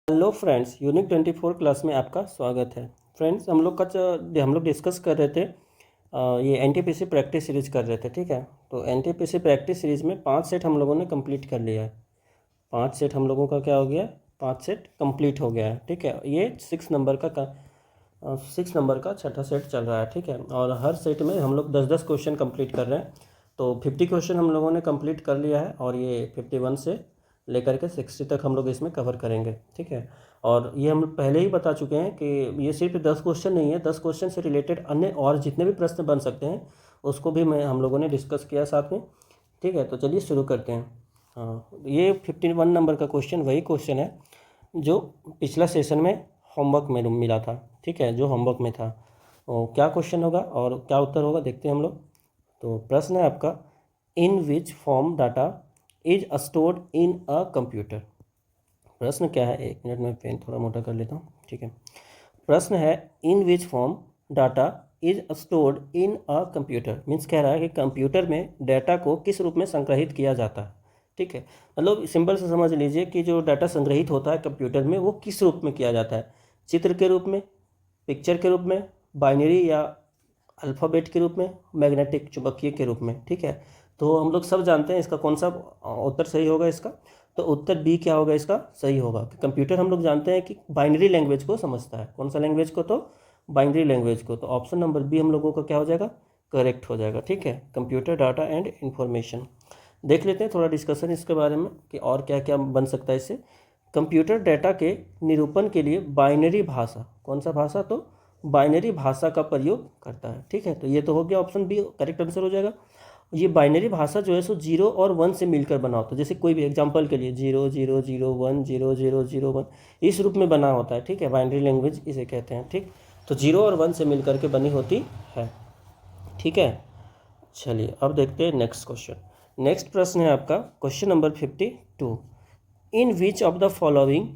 Hello friends, unit 24 class में आपका स्वागत है। फ्रेंड्स, हम लोग डिस्कस कर रहे थे ये एनटीपीसी प्रैक्टिस सीरीज कर रहे थे। ठीक है, तो एनटीपीसी प्रैक्टिस सीरीज में 5 सेट हम लोगों ने कंप्लीट कर लिया है। 5 सेट हम लोगों का क्या हो गया, 5 सेट कंप्लीट हो गया है। ठीक है, ये 6 नंबर का छठा सेट चल रहा है। ठीक है, और हर सेट में हम लोग 10-10 क्वेश्चन कंप्लीट कर रहे हैं। तो 50 क्वेश्चन हम लोगों ने कंप्लीट कर लिया है और ये 51 से लेकर के 60 तक हम लोग इसमें कवर करेंगे। ठीक है, और ये हम पहले ही बता चुके हैं कि ये सिर्फ 10 क्वेश्चन नहीं है, 10 क्वेश्चन से रिलेटेड अन्य और जितने भी प्रश्न बन सकते हैं उसको भी हम लोगों ने डिस्कस किया साथ में। ठीक है, तो चलिए शुरू करते हैं। हाँ, ये 51 नंबर का क्वेश्चन वही क्वेश्चन है जो पिछला सेशन में होमवर्क में मिला था। ठीक है, जो होमवर्क में था वो क्या क्वेश्चन होगा और क्या उत्तर होगा देखते हैं हम लोग। तो प्रश्न है आपका, in which form data is stored in a computer. प्रश्न क्या है, एक मिनट में पेन थोड़ा मोटा कर लेता हूँ। ठीक है, प्रश्न है in which form data is stored in a computer. Means कह रहा है कि कंप्यूटर में डाटा को किस रूप में संग्रहित किया जाता है। ठीक है, मतलब सिंपल से समझ लीजिए कि जो डाटा संग्रहित होता है कंप्यूटर में वो किस रूप में किया जाता है। चित्र के रूप में, पिक्चर के रूप में, बाइनरी या अल्फ़ाबेट के रूप में, मैग्नेटिक चुंबकीय के रूप में। ठीक है, तो हम लोग सब जानते हैं इसका कौन सा उत्तर सही होगा इसका। तो उत्तर बी क्या होगा इसका सही होगा कि कंप्यूटर हम लोग जानते हैं कि बाइनरी लैंग्वेज को समझता है। कौन सा लैंग्वेज को, तो बाइनरी लैंग्वेज को। तो ऑप्शन नंबर बी हम लोगों का क्या हो जाएगा, करेक्ट हो जाएगा। ठीक है, कंप्यूटर डाटा एंड इंफॉर्मेशन। देख लेते हैं थोड़ा डिस्कशन इसके बारे में कि और क्या क्या बन सकता है इससे। कंप्यूटर डाटा के निरूपण के लिए बाइनरी भाषा, कौन सा भाषा, तो बाइनरी भाषा का प्रयोग करता है। ठीक है, तो ये तो हो गया, ऑप्शन बी करेक्ट आंसर हो जाएगा। ये बाइनरी भाषा जो है सो 0 और 1 से मिलकर बना होता है। जैसे कोई भी एग्जांपल के लिए 0 0 0 1 0 0 0 1 इस रूप में बना होता है। ठीक है, बाइनरी लैंग्वेज इसे कहते हैं। ठीक, तो 0 और 1 से मिलकर के बनी होती है। ठीक है, चलिए अब देखते हैं नेक्स्ट क्वेश्चन। नेक्स्ट प्रश्न है आपका question number 52। In which of the following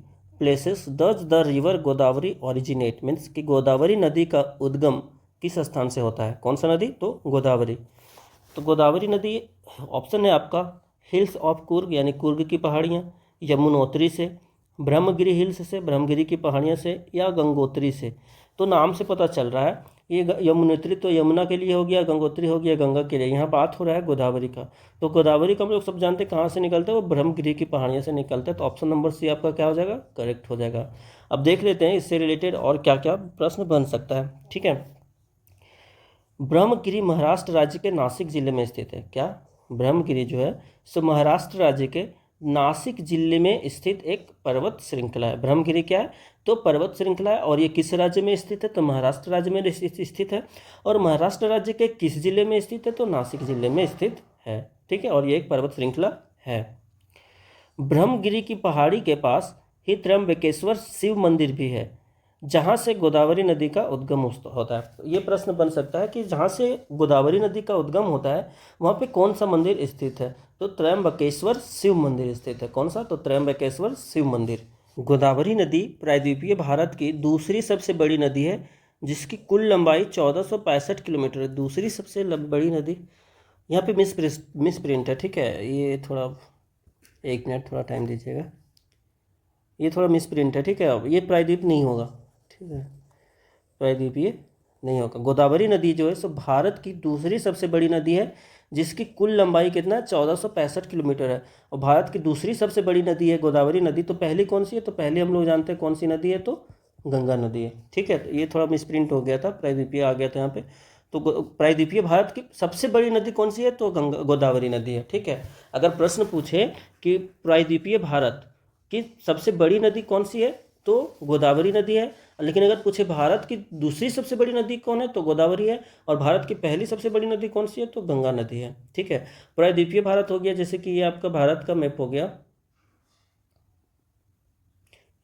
places does the river Godavari originate. Means कि गोदावरी नदी का उद्गम किस स्थान से होता है। कौन सा नदी, तो गोदावरी। तो गोदावरी नदी ऑप्शन है आपका हिल्स ऑफ कुर्ग यानी कुर्ग की पहाड़ियाँ, यमुनोत्री से, ब्रह्मगिरी हिल्स से, ब्रह्मगिरी की पहाड़ियाँ से, या गंगोत्री से। तो नाम से पता चल रहा है ये यमुनोत्री तो यमुना के लिए हो गया, गंगोत्री हो गया गंगा के लिए। यहाँ बात हो रहा है गोदावरी का। तो गोदावरी का हम लोग सब जानते हैं कहाँ से निकलता है, वो ब्रह्मगिरी की पहाड़ियाँ से निकलता है। तो ऑप्शन नंबर सी आपका क्या हो जाएगा, करेक्ट हो जाएगा। अब देख लेते हैं इससे रिलेटेड और क्या क्या प्रश्न बन सकता है। ठीक है, ब्रह्मगिरी महाराष्ट्र राज्य के नासिक जिले में स्थित है। क्या, ब्रह्मगिरी जो है सो महाराष्ट्र राज्य के नासिक जिले में स्थित एक पर्वत श्रृंखला है। ब्रह्मगिरी क्या है, तो पर्वत श्रृंखला है। और ये किस राज्य में स्थित है, तो महाराष्ट्र राज्य में स्थित है। और महाराष्ट्र राज्य के किस जिले में स्थित है, तो नासिक जिले में स्थित है। ठीक है, और ये एक पर्वत श्रृंखला है। ब्रह्मगिरी की पहाड़ी के पास ही त्र्यंबकेश्वर शिव मंदिर भी है, जहाँ से गोदावरी नदी का उद्गम होता है। ये प्रश्न बन सकता है कि जहाँ से गोदावरी नदी का उद्गम होता है वहाँ पे कौन सा मंदिर स्थित है, तो त्र्यंबकेश्वर शिव मंदिर स्थित है। कौन सा, तो त्र्यंबकेश्वर शिव मंदिर। गोदावरी नदी प्रायद्वीपीय भारत की दूसरी सबसे बड़ी नदी है, जिसकी कुल लंबाई 1465 किलोमीटर है। दूसरी सबसे बड़ी नदी, यहाँ पे मिस प्रिंट है। ठीक है, ये थोड़ा, एक मिनट थोड़ा टाइम दीजिएगा, ये थोड़ा मिस प्रिंट है। ठीक है, अब ये प्रायद्वीप नहीं होगा। ठीक है, प्रायद्वीपीय नहीं होगा। गोदावरी नदी जो है सो भारत की दूसरी सबसे बड़ी नदी है, जिसकी कुल लंबाई कितना है, 1465 किलोमीटर है। और भारत की दूसरी सबसे बड़ी नदी है गोदावरी नदी। तो पहली कौन सी है, तो पहले हम लोग जानते हैं कौन सी नदी है, तो गंगा नदी है। ठीक है, तो ये थोड़ा मिसप्रिंट हो गया था, प्रायद्वीपीय आ गया था यहाँ पे। तो प्रायद्वीपीय भारत की सबसे बड़ी नदी कौन सी है, तो गोदावरी नदी है। ठीक है, अगर प्रश्न पूछे कि प्रायद्वीपीय भारत की सबसे बड़ी नदी कौन सी है, तो गोदावरी नदी है। लेकिन अगर पूछे भारत की दूसरी सबसे बड़ी नदी कौन है, तो गोदावरी है। और भारत की पहली सबसे बड़ी नदी कौन सी है, तो गंगा नदी है। ठीक है, प्रायद्वीपीय भारत हो गया, जैसे कि ये आपका भारत का मैप हो गया।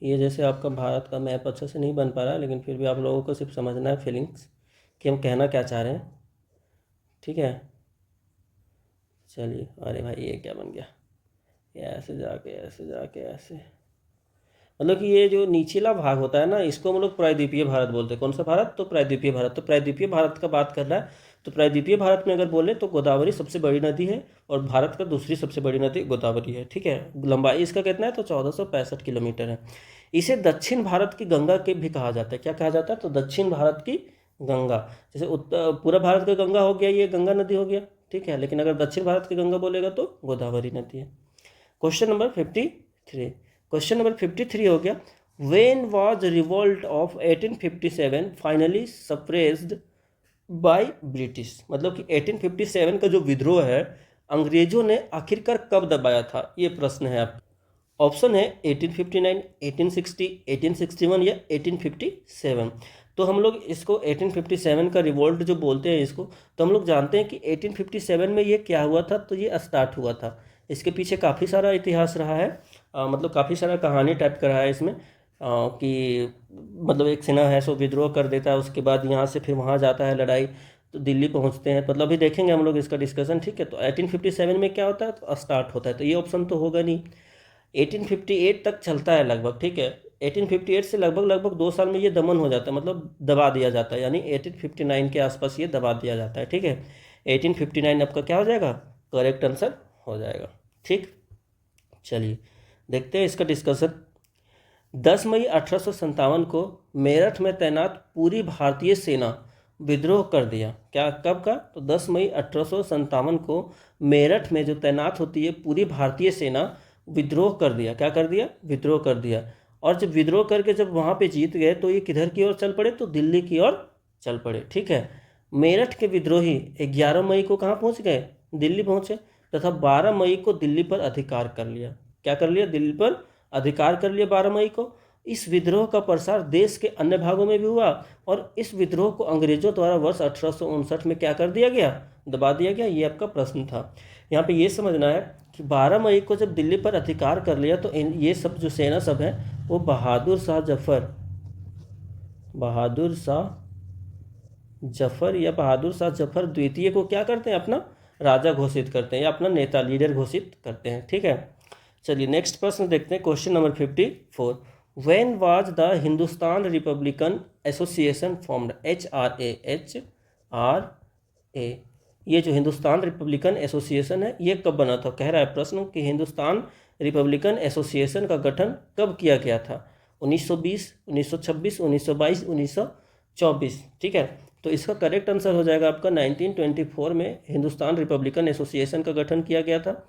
ये जैसे आपका भारत का मैप अच्छे से नहीं बन पा रहा है, लेकिन फिर भी आप लोगों को सिर्फ समझना है फीलिंग्स कि हम कहना क्या चाह रहे हैं। ठीक है, चलिए, अरे भाई ये क्या बन गया, ये ऐसे जाके ऐसे जाके ऐसे, मतलब कि ये जो निचला भाग होता है ना, इसको हम लोग प्रायद्वीपीय भारत बोलते हैं। कौन सा भारत, तो प्रायद्वीपीय भारत। तो प्रायद्वीपीय भारत का बात कर रहा है, तो प्रायद्वीपीय भारत में अगर बोले तो गोदावरी सबसे बड़ी नदी है और भारत का दूसरी सबसे बड़ी नदी गोदावरी है। ठीक है, लंबाई इसका कितना है, तो 1465 किलोमीटर है। इसे दक्षिण भारत की गंगा के भी कहा जाता है। क्या कहा जाता है? तो दक्षिण भारत की गंगा। जैसे उत्तर पूरा भारत का गंगा हो गया, ये गंगा नदी हो गया, ठीक है, लेकिन अगर दक्षिण भारत की गंगा बोलेगा तो गोदावरी नदी है। क्वेश्चन नंबर 53, क्वेश्चन नंबर 53 हो गया, when was revolt of 1857 finally suppressed by British. मतलब कि 1857 का जो विद्रोह है अंग्रेजों ने आखिरकार कब दबाया था, ये प्रश्न है आप। ऑप्शन है 1859, 1860, 1861 या 1857। तो हम लोग इसको 1857 का रिवोल्ट जो बोलते हैं इसको, तो हम लोग जानते हैं कि 1857 में ये क्या हुआ था, तो ये स्टार्ट हुआ था। इसके पीछे काफ़ी सारा इतिहास रहा है, मतलब काफ़ी सारा कहानी टाइप का रहा है इसमें, कि मतलब एक सेना है सो विद्रोह कर देता है, उसके बाद यहाँ से फिर वहाँ जाता है लड़ाई, तो दिल्ली पहुँचते हैं, मतलब अभी देखेंगे हम लोग इसका डिस्कशन, ठीक है। तो 1857 में क्या होता है, तो स्टार्ट होता है, तो ये ऑप्शन तो होगा नहीं। 1858 तक चलता है लगभग, ठीक है। 1858 से लगभग 2 साल में ये दमन हो जाता है, मतलब दबा दिया जाता है, यानी 1859 के आसपास ये दबा दिया जाता है, ठीक है। 1859 आपका क्या हो जाएगा, करेक्ट आंसर हो जाएगा, ठीक। चलिए देखते हैं इसका डिस्कशन। 10 मई 1857 को मेरठ में तैनात पूरी भारतीय सेना विद्रोह कर दिया। क्या, कब का, तो 10 मई 1857 को मेरठ में जो तैनात होती है पूरी भारतीय सेना विद्रोह कर दिया। क्या कर दिया, विद्रोह कर दिया। और जब विद्रोह करके जब वहाँ पे जीत गए तो ये किधर की ओर चल पड़े, तो दिल्ली की ओर चल पड़े, ठीक है। मेरठ के विद्रोही 11 मई को कहाँ पहुँच गए, दिल्ली पहुँचे, तथा 12 मई को दिल्ली पर अधिकार कर लिया। क्या कर लिया, दिल्ली पर अधिकार कर लिया 12 मई को। इस विद्रोह का प्रसार देश के अन्य भागों में भी हुआ और इस विद्रोह को अंग्रेजों द्वारा वर्ष 1859 में क्या कर दिया गया, दबा दिया गया। ये आपका प्रश्न था। यहाँ पे ये समझना है कि 12 मई को जब दिल्ली पर अधिकार कर लिया तो ये सब जो सेना सब है वो बहादुर शाह जफर या बहादुर शाह जफर द्वितीय को क्या करते हैं, अपना राजा घोषित करते हैं या अपना नेता लीडर घोषित करते हैं, ठीक है। चलिए नेक्स्ट प्रश्न देखते हैं, question number 54, when was the Hindustan Republican association formed, HRA। ये जो हिंदुस्तान रिपब्लिकन एसोसिएशन है ये कब बना था, कह रहा है प्रश्न कि हिंदुस्तान रिपब्लिकन एसोसिएशन का गठन कब किया गया था, 1920, 1926, 1922, 1924, ठीक है। तो इसका करेक्ट आंसर हो जाएगा आपका 1924 में हिंदुस्तान रिपब्लिकन एसोसिएशन का गठन किया गया था।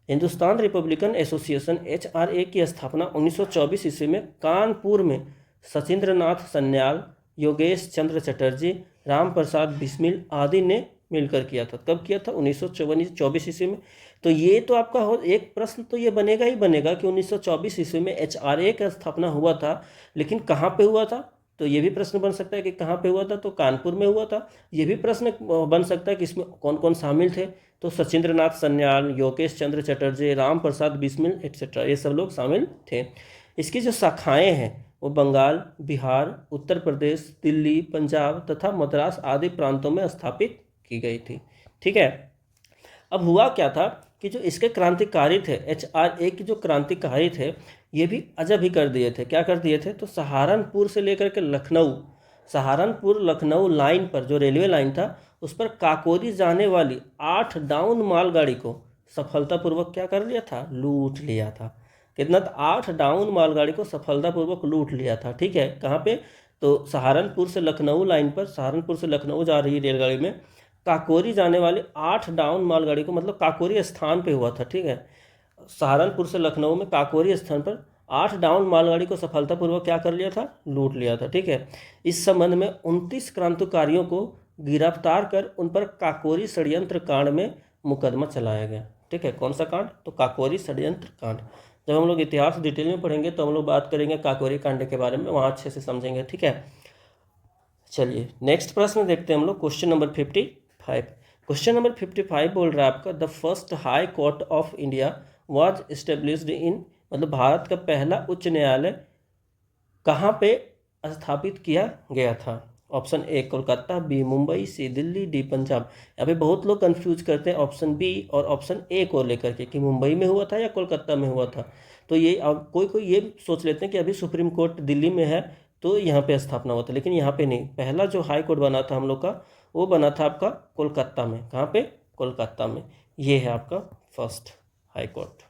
हिंदुस्तान रिपब्लिकन एसोसिएशन HRA की स्थापना 1924 ईस्वी में कानपुर में सचिंद्रनाथ सन्याल, योगेश चंद्र चटर्जी, राम प्रसाद बिस्मिल आदि ने मिलकर किया था। कब किया था, 1924 ईस्वी में। तो ये तो आपका एक प्रश्न तो ये बनेगा ही बनेगा कि 1924 ईस्वी में HRA का स्थापना हुआ था, लेकिन कहाँ पे हुआ था, तो ये भी प्रश्न बन सकता है कि कहाँ पे हुआ था, तो कानपुर में हुआ था। ये भी प्रश्न बन सकता है कि इसमें कौन कौन शामिल थे, तो सचिंद्रनाथ सन्याल, योगेश चंद्र चटर्जी, राम प्रसाद बिस्मिल एट्सेट्रा, ये सब लोग शामिल थे। इसकी जो शाखाएं हैं वो बंगाल, बिहार, उत्तर प्रदेश, दिल्ली, पंजाब तथा मद्रास आदि प्रांतों में स्थापित की गई थी, ठीक है। अब हुआ क्या था कि जो इसके क्रांतिकारी थे, HRA के जो क्रांतिकारी थे ये भी अजब ही कर दिए थे। क्या कर दिए थे, तो सहारनपुर से लेकर के सहारनपुर लखनऊ लाइन पर जो रेलवे लाइन था उस पर काकोरी जाने वाली 8 डाउन मालगाड़ी को सफलतापूर्वक क्या कर लिया था, लूट लिया था। कितना, 8 डाउन मालगाड़ी को सफलतापूर्वक लूट लिया था, ठीक है। कहाँ पे, तो सहारनपुर से लखनऊ लाइन पर, सहारनपुर से लखनऊ जा रही रेलगाड़ी में काकोरी जाने वाली 8 डाउन मालगाड़ी को, मतलब काकोरी स्थान पे हुआ था, ठीक है। सहारनपुर से लखनऊ में काकोरी स्थान पर 8 डाउन मालगाड़ी को सफलतापूर्वक क्या कर लिया था, लूट लिया था, ठीक है। इस संबंध में 29 क्रांतिकारियों को गिरफ्तार कर उन पर काकोरी षड्यंत्र कांड में मुकदमा चलाया गया, ठीक है। कौन सा कांड, तो काकोरी षड्यंत्र कांड। जब हम लोग इतिहास डिटेल में पढ़ेंगे तो हम लोग बात करेंगे काकोरी कांड के बारे में, वहाँ अच्छे से समझेंगे, ठीक है। चलिए नेक्स्ट प्रश्न देखते हैं हम लोग, क्वेश्चन नंबर 55। क्वेश्चन नंबर 55 बोल रहा है आपका, the first high court of India was established in, मतलब भारत का पहला उच्च न्यायालय कहाँ पे स्थापित किया गया था। Option A Kolkata, B Mumbai, C Delhi, D Punjab. यहाँ पे बहुत लोग कंफ्यूज करते हैं ऑप्शन बी और ऑप्शन ए को लेकर के कि मुंबई में हुआ था या कोलकाता में हुआ था। तो ये अब कोई ये सोच लेते हैं कि अभी सुप्रीम कोर्ट दिल्ली में है तो यहाँ पे स्थापना हुआ था, लेकिन यहाँ पे नहीं। पहला जो हाई कोर्ट बना था हम लोग का वो बना था आपका कोलकाता में। कहाँ पे, कोलकाता में। ये है आपका फर्स्ट हाई कोर्ट।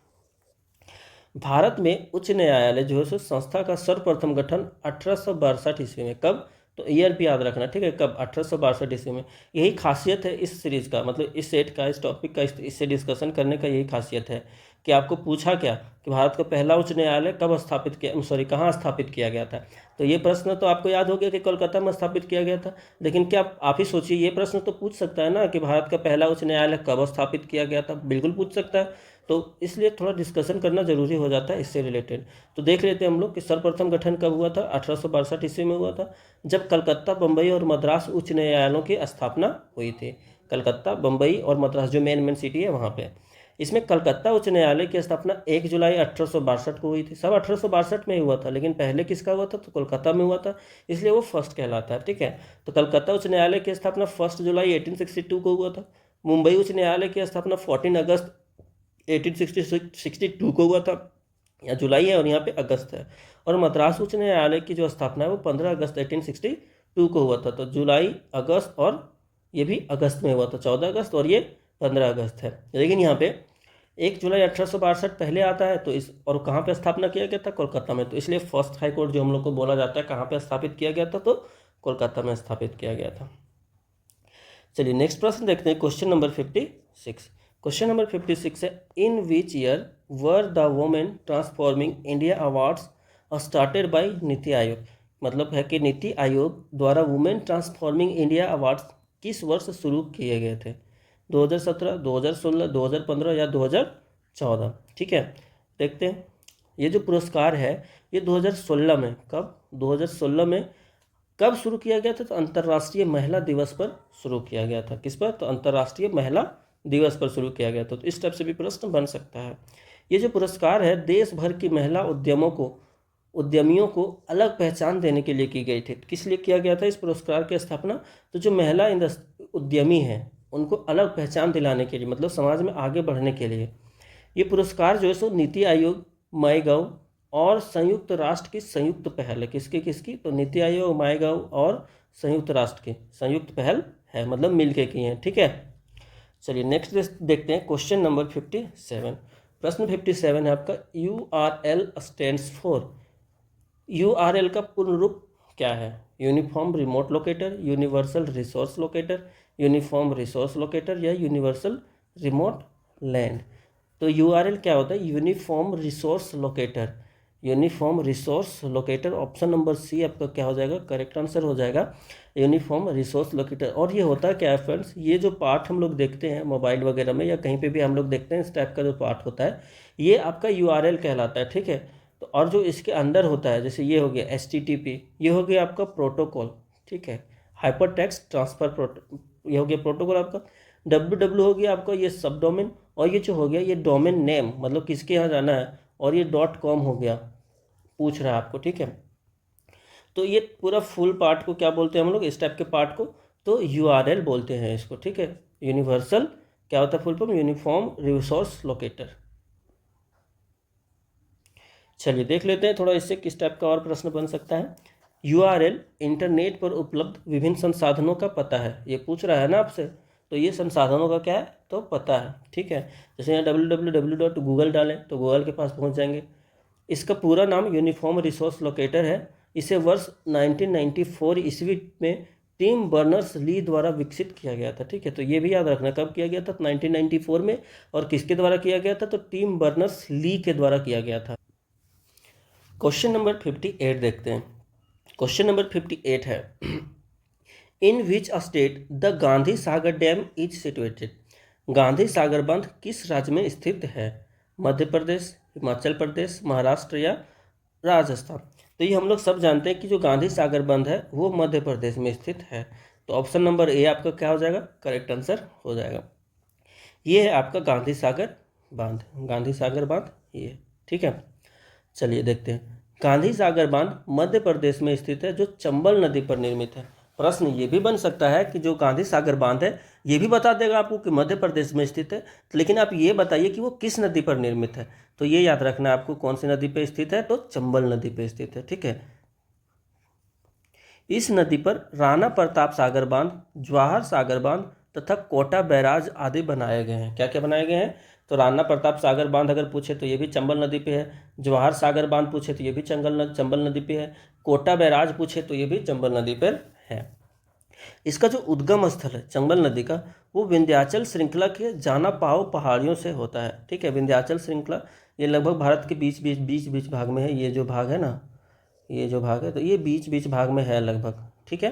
भारत में उच्च न्यायालय जो है सो संस्था का सर्वप्रथम गठन 1862 ईस्वी में, कब? तो ईयर भी याद रखना, ठीक है, कब? 1862 ईस्वी में। यही खासियत है इस सीरीज़ का, मतलब इस सेट का, इस टॉपिक का, इससे डिस्कशन करने का यही खासियत है कि आपको पूछा क्या कि भारत का पहला उच्च न्यायालय कब स्थापित किया, सॉरी, कहाँ स्थापित किया गया था। तो ये प्रश्न तो आपको याद हो गया कि कोलकाता में स्थापित किया गया था, लेकिन क्या आप ही सोचिए, ये प्रश्न तो पूछ सकता है ना कि भारत का पहला उच्च न्यायालय कब स्थापित किया गया था, बिल्कुल पूछ सकता है। तो इसलिए थोड़ा डिस्कशन करना जरूरी हो जाता है इससे रिलेटेड। तो देख लेते हैं हम लोग कि सर्वप्रथम गठन कब हुआ था। 1862 ईस्वी में हुआ था, जब कलकत्ता, बम्बई और मद्रास उच्च न्यायालयों की स्थापना हुई थी। कलकत्ता, बम्बई और मद्रास जो मेन सिटी है वहाँ पे। इसमें कलकत्ता उच्च न्यायालय की स्थापना 1 जुलाई 1862 को हुई थी। सब 1862 में ही हुआ था, लेकिन पहले किसका हुआ था? तो कोलकाता में हुआ था, इसलिए वो फर्स्ट कहलाता है, ठीक है। तो कलकत्ता उच्च न्यायालय की स्थापना 1 जुलाई 1862 को हुआ था। मुंबई उच्च न्यायालय की स्थापना 14 अगस्त 1862 को हुआ था। यहाँ जुलाई है और यहाँ पे अगस्त है। और मद्रास उच्च न्यायालय की जो स्थापना है वो 15 अगस्त 1862 को हुआ था। तो जुलाई, अगस्त और ये भी अगस्त में हुआ था, 14 अगस्त और ये 15 अगस्त है। लेकिन यहाँ पे 1 जुलाई 1862 पहले आता है, तो इस और कहाँ पे स्थापना किया गया था? कोलकाता में। तो इसलिए फर्स्ट हाई कोर्ट जो हम लोग को बोला जाता है कहाँ पे स्थापित किया गया था? तो कोलकाता में स्थापित किया गया था। चलिए नेक्स्ट प्रश्न देखते हैं, क्वेश्चन नंबर 56। क्वेश्चन नंबर 56 है, in which year were the women transforming India awards started by NITI Aayog. मतलब है कि नीति आयोग द्वारा वुमेन ट्रांसफॉर्मिंग इंडिया अवार्ड्स किस वर्ष शुरू किए गए थे? 2017, 2016, 2015 या 2014? ठीक है, देखते हैं। ये जो पुरस्कार है ये 2016 में, कब? 2016 में कब शुरू किया गया था? तो अंतर्राष्ट्रीय महिला दिवस पर शुरू किया गया था। किस पर? तो अंतर्राष्ट्रीय महिला दिवस पर शुरू किया गया था। तो इस टाइप से भी प्रश्न बन सकता है। ये जो पुरस्कार है देश भर की महिला उद्यमियों को अलग पहचान देने के लिए की गई थी। किस लिए किया गया था इस पुरस्कार की स्थापना? तो जो महिला उद्यमी हैं उनको अलग पहचान दिलाने के लिए, मतलब समाज में आगे बढ़ने के लिए। ये पुरस्कार जो है सो नीति आयोग, माईगव और संयुक्त राष्ट्र की संयुक्त पहल है। किसकी? तो नीति आयोग, माईगव और संयुक्त राष्ट्र की संयुक्त पहल है, मतलब मिलके की हैं, ठीक है। चलिए नेक्स्ट देखते हैं, क्वेश्चन नंबर 57। प्रश्न 57 है आपका, URL स्टैंड्स फॉर। URL का पूर्ण रूप क्या है? Uniform remote locator, universal resource locator, uniform resource locator या यूनिवर्सल रिमोट लैंड। तो URL क्या होता है? Uniform resource locator. Uniform resource locator, option number C आपका क्या हो जाएगा? करेक्ट आंसर हो जाएगा, यूनिफॉर्म रिसोर्स लोकेटर। और ये होता है क्या है फ्रेंड्स, ये जो पार्ट हम लोग देखते हैं मोबाइल वगैरह में या कहीं पे भी हम लोग देखते हैं, इस टाइप का जो पार्ट होता है ये आपका URL कहलाता है, ठीक है। तो और जो इसके अंदर होता है, जैसे ये हो गया HTTP, ये हो गया आपका प्रोटोकॉल, ठीक है, हाइपर टेक्स्ट ट्रांसफर ये हो गया प्रोटोकॉल आपका। WW हो गया आपका ये सब डोमेन, और ये जो हो गया ये डोमेन नेम, मतलब किसके यहाँ जाना है, और ये .com हो गया, पूछ रहा है आपको, ठीक है। तो ये पूरा फुल पार्ट को क्या बोलते हैं हम लोग, इस टाइप के पार्ट को? तो URL बोलते हैं इसको, ठीक है। यूनिवर्सल क्या होता है full form? Uniform resource locator. चलिए देख लेते हैं थोड़ा इससे किस टाइप का और प्रश्न बन सकता है। URL इंटरनेट पर उपलब्ध विभिन्न संसाधनों का पता है, ये पूछ रहा है ना आपसे। तो ये संसाधनों का क्या है? तो पता है, ठीक है। जैसे यहाँ www.google डालें तो गूगल के पास पहुँच जाएंगे। इसका पूरा नाम यूनिफॉर्म रिसोर्स लोकेटर है। इसे वर्ष 1994 ईस्वी में टिम बर्नर्स ली द्वारा विकसित किया गया था, ठीक है। तो ये भी याद रखना कब किया गया था? 1994 में। और किसके द्वारा किया गया था? तो टिम बर्नर्स ली के द्वारा किया गया था। क्वेश्चन नंबर 58 देखते हैं। क्वेश्चन नंबर 58 है, in which state the Gandhi Sagar dam is situated. Gandhi Sagar बांध किस राज्य में स्थित है? मध्य प्रदेश, हिमाचल प्रदेश, महाराष्ट्र या राजस्थान? तो ये हम लोग सब जानते हैं कि जो गांधी सागर बांध है वो मध्य प्रदेश में स्थित है। तो ऑप्शन नंबर ए आपका क्या हो जाएगा? करेक्ट आंसर हो जाएगा। ये है आपका गांधी सागर बांध, गांधी सागर बांध ये, ठीक है। चलिए देखते हैं, गांधी सागर बांध मध्य प्रदेश में स्थित है जो चंबल नदी पर निर्मित है। प्रश्न ये भी बन सकता है कि जो गांधी सागर बांध है ये भी बता देगा आपको कि मध्य प्रदेश में स्थित है, लेकिन आप ये बताइए कि वो किस नदी पर निर्मित है। तो ये याद रखना है आपको, कौन सी नदी पर स्थित है? तो चंबल नदी पर स्थित है, ठीक है। इस नदी पर राणा प्रताप सागर बांध, जवाहर सागर बांध तथा कोटा बैराज आदि बनाए गए हैं। क्या क्या बनाए गए हैं? तो राणा प्रताप सागर बांध अगर पूछे तो ये भी चंबल नदी पे है, जवाहर सागर बांध पूछे तो ये भी चंबल नदी पे है, कोटा बैराज पूछे तो ये भी चंबल नदी पर है। इसका जो उद्गम स्थल है चंबल नदी का, वो विंध्याचल श्रृंखला के जाना पाओ पहाड़ियों से होता है। ठीक है, विंध्याचल श्रृंखला ये लगभग भारत के बीच भाग में है। ये जो भाग है ना, ये जो भाग है तो ये बीच भाग में है लगभग। ठीक है,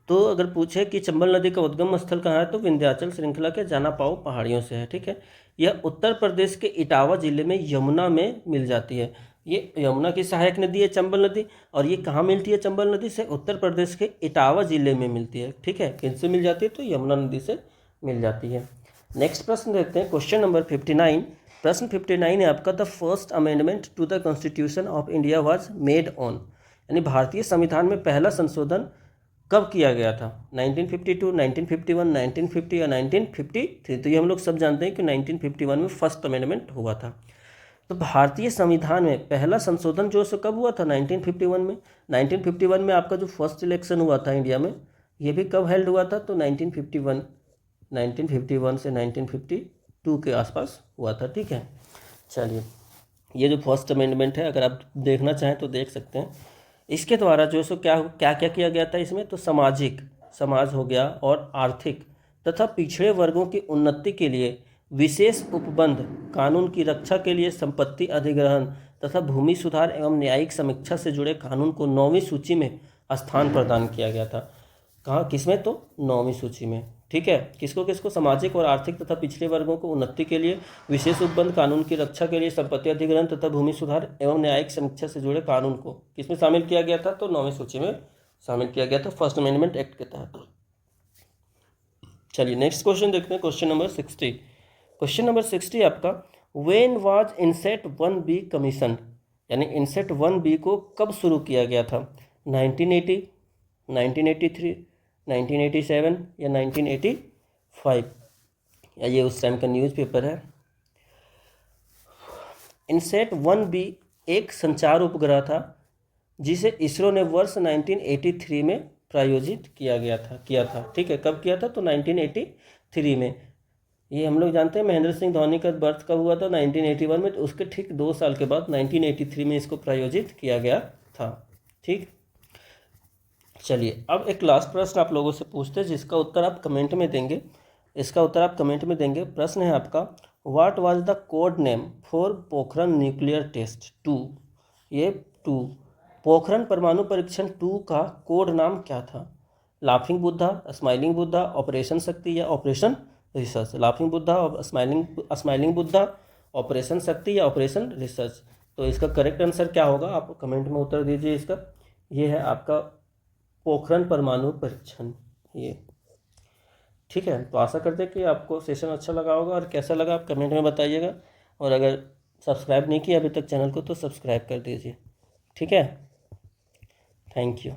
तो अगर पूछे कि चंबल नदी का उद्गम स्थल कहाँ है तो विंध्याचल श्रृंखला के जाना पाओ पहाड़ियों से है। ठीक है, यह उत्तर प्रदेश के इटावा जिले में यमुना में मिल जाती है। ये यमुना की सहायक नदी है चंबल नदी, और ये कहाँ मिलती है चंबल नदी से? उत्तर प्रदेश के इटावा जिले में मिलती है। ठीक है, किनसे मिल जाती है? तो यमुना नदी से मिल जाती है। नेक्स्ट प्रश्न देखते हैं, क्वेश्चन नंबर 59। प्रश्न 59 है आपका, the first amendment to the constitution of India was made on, यानी भारतीय संविधान में पहला संशोधन कब किया गया था? 1952, 1951, 1950 या 1953? तो ये हम लोग सब जानते हैं कि 1951 में फर्स्ट अमेंडमेंट हुआ था। तो भारतीय संविधान में पहला संशोधन जो सो कब हुआ था? 1951 में। 1951 में आपका जो फर्स्ट इलेक्शन हुआ था इंडिया में, ये भी कब हेल्ड हुआ था? तो 1951 से 1952 के आसपास हुआ था। ठीक है, चलिए, ये जो फर्स्ट अमेंडमेंट है अगर आप देखना चाहें तो देख सकते हैं। इसके द्वारा जो सो क्या क्या क्या किया गया था इसमें? तो समाज हो गया, और आर्थिक तथा पिछड़े वर्गों की उन्नति के लिए विशेष उपबंध, कानून की रक्षा के लिए संपत्ति अधिग्रहण तथा भूमि सुधार एवं न्यायिक समीक्षा से जुड़े कानून को 9वीं सूची में स्थान प्रदान किया गया था। कहाँ, किसमें? तो 9वीं सूची में। ठीक है, किसको? सामाजिक और आर्थिक तथा पिछड़े वर्गों को उन्नति के लिए विशेष उपबंध, कानून की रक्षा के लिए संपत्ति अधिग्रहण तथा भूमि सुधार एवं न्यायिक समीक्षा से जुड़े कानून को किसमें शामिल किया गया था? तो 9वीं सूची में शामिल किया गया था फर्स्ट अमेंडमेंट एक्ट के तहत। चलिए नेक्स्ट क्वेश्चन देखते हैं, क्वेश्चन नंबर 60। क्वेश्चन नंबर 60 आपका, when was INSAT 1B commission, यानी इनसेट 1B को कब शुरू किया गया था? 1980, 1983, 1987 या 1985? या ये उस टाइम का न्यूज़पेपर है। इनसेट 1B एक संचार उपग्रह था जिसे इसरो ने वर्ष 1983 में प्रायोजित किया था। ठीक है, कब किया था? तो 1983 में। ये हम लोग जानते हैं महेंद्र सिंह धोनी का बर्थ कब हुआ था? 1981 में। तो उसके ठीक 2 साल के बाद 1983 में इसको प्रायोजित किया गया था। ठीक, चलिए अब एक लास्ट प्रश्न आप लोगों से पूछते हैं जिसका उत्तर आप कमेंट में देंगे। प्रश्न है आपका, what was the code name for Pokhran nuclear test 2? ये 2 पोखरण परमाणु परीक्षण 2 का कोड नाम क्या था? Laughing Buddha, smiling Buddha, operation शक्ति या ऑपरेशन रिसर्च? लाफिंग बुद्धा और स्माइलिंग बुद्धा, ऑपरेशन शक्ति या ऑपरेशन रिसर्च? तो इसका करेक्ट आंसर क्या होगा? आप कमेंट में उत्तर दीजिए इसका। ये है आपका पोखरण परमाणु परीक्षण। ये ठीक है, तो आशा करते हैं कि आपको सेशन अच्छा लगा होगा, और कैसा लगा आप कमेंट में बताइएगा। और अगर सब्सक्राइब नहीं किया अभी तक चैनल को तो सब्सक्राइब कर दीजिए। ठीक है, थैंक यू।